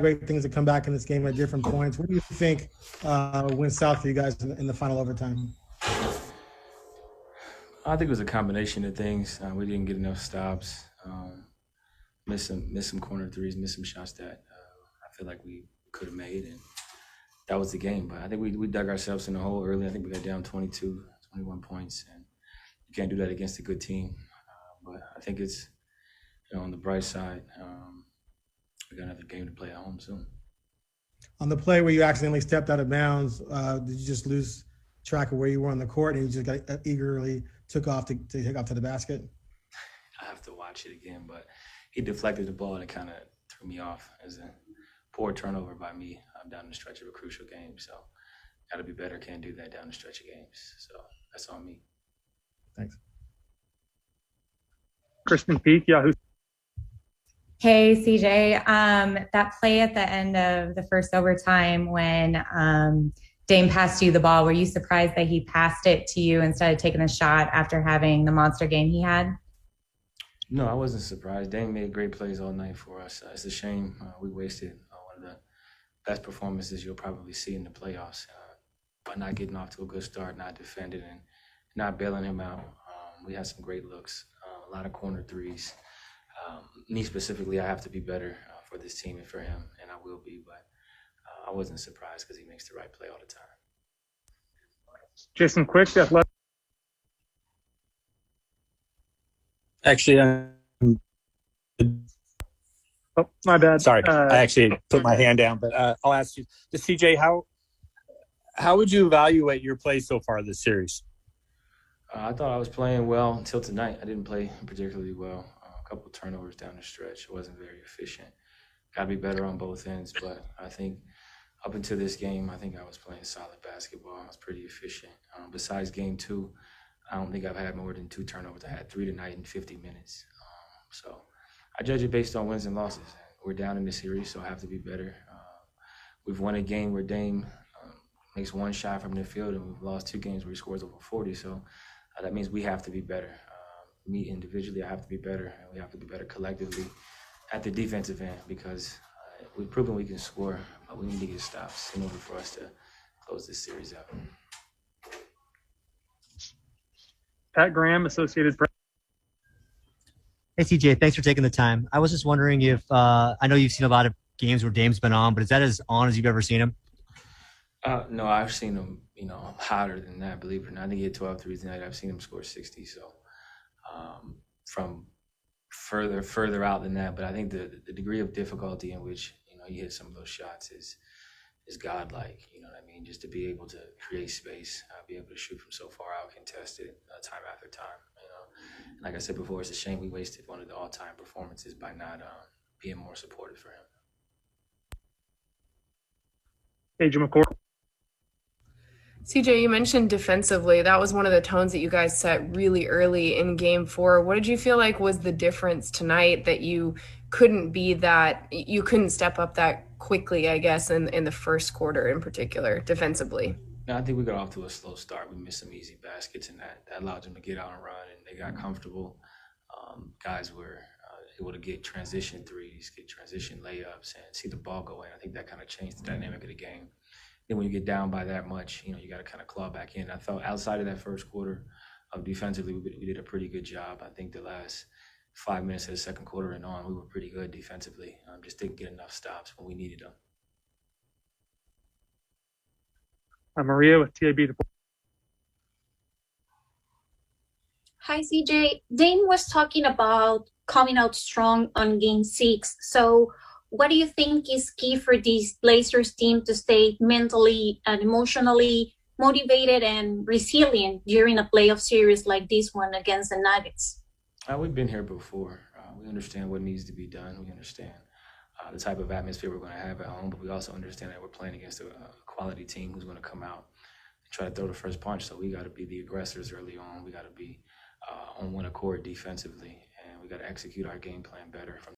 great things to come back in this game at different points. What do you think went south for you guys in the final overtime? I think it was a combination of things. We didn't get enough stops, missed some corner threes, missed some shots that I feel like we could have made, and that was the game. But I think we dug ourselves in the hole early. I think we got down 22, 21 points, and you can't do that against a good team. But I think it's, on the bright side, we got another game to play at home soon. On the play where you accidentally stepped out of bounds, did you just lose track of where you were on the court and you just got eagerly took off to take off to the basket? I have to watch it again, but he deflected the ball and it kind of threw me off. As a poor turnover by me. I'm down the stretch of a crucial game, so got to be better. Can't do that down the stretch of games, so that's on me. Thanks. Kristen Peak, Yahoo. Hey, CJ. That play at the end of the first overtime when Dame passed you the ball, were you surprised that he passed it to you instead of taking a shot after having the monster game he had? No, I wasn't surprised. Dame made great plays all night for us. It's a shame we wasted one of the best performances you'll probably see in the playoffs by not getting off to a good start, not defending, and not bailing him out. We had some great looks, a lot of corner threes. Me specifically, I have to be better for this team and for him, and I will be, but I wasn't surprised because he makes the right play all the time. Jason Quick, Athletic. Actually, Oh, my bad. sorry. I actually put my hand down, but I'll ask you, CJ, how would you evaluate your play so far this series? I thought I was playing well until tonight. I didn't play particularly well. A couple of turnovers down the stretch. It wasn't very efficient. Got to be better on both ends, but I think up until this game, I think I was playing solid basketball. I was pretty efficient. Besides game two, I don't think I've had more than 2 turnovers. I had 3 tonight in 50 minutes. So I judge it based on wins and losses. We're down in the series, so I have to be better. We've won a game where Dame makes 1 shot from the field, and we've lost 2 games where he scores over 40. So that means we have to be better. Me individually, I have to be better, and we have to be better collectively at the defensive end because we've proven we can score, but we need to get stops in order for us to close this series out. Pat Graham, Associated Press. Hey, CJ, thanks for taking the time. I was just wondering if I know you've seen a lot of games where Dame's been on, but is that as on as you've ever seen him? No, I've seen him, hotter than that, believe it or not. I think he had 12 threes tonight. I've seen him score 60, so from further out than that. But I think the degree of difficulty in which, he hit some of those shots is godlike, you know what I mean? Just to be able to create space, be able to shoot from so far out, contested time after time, And like I said before, it's a shame we wasted one of the all-time performances by not being more supportive for him. Agent McCourt. CJ, you mentioned defensively. That was one of the tones that you guys set really early in game 4. What did you feel like was the difference tonight that you couldn't step up that quickly, I guess, in the first quarter in particular, defensively? No, I think we got off to a slow start. We missed some easy baskets, and that allowed them to get out and run, and they got comfortable. Guys were able to get transition threes, get transition layups, and see the ball go in. I think that kind of changed the dynamic of the game. Then when you get down by that much, you got to kind of claw back in. I felt outside of that first quarter, defensively, we did a pretty good job. I think the last 5 minutes of the second quarter and on, we were pretty good defensively. Just didn't get enough stops when we needed them. Maria with TAB. Hi, CJ. Dane was talking about coming out strong on game 6. So what do you think is key for this Blazers team to stay mentally and emotionally motivated and resilient during a playoff series like this one against the Nuggets? We've been here before. We understand what needs to be done. We understand the type of atmosphere we're going to have at home, but we also understand that we're playing against a quality team who's going to come out and try to throw the first punch. So we got to be the aggressors early on. We got to be on one accord defensively, and we got to execute our game plan better from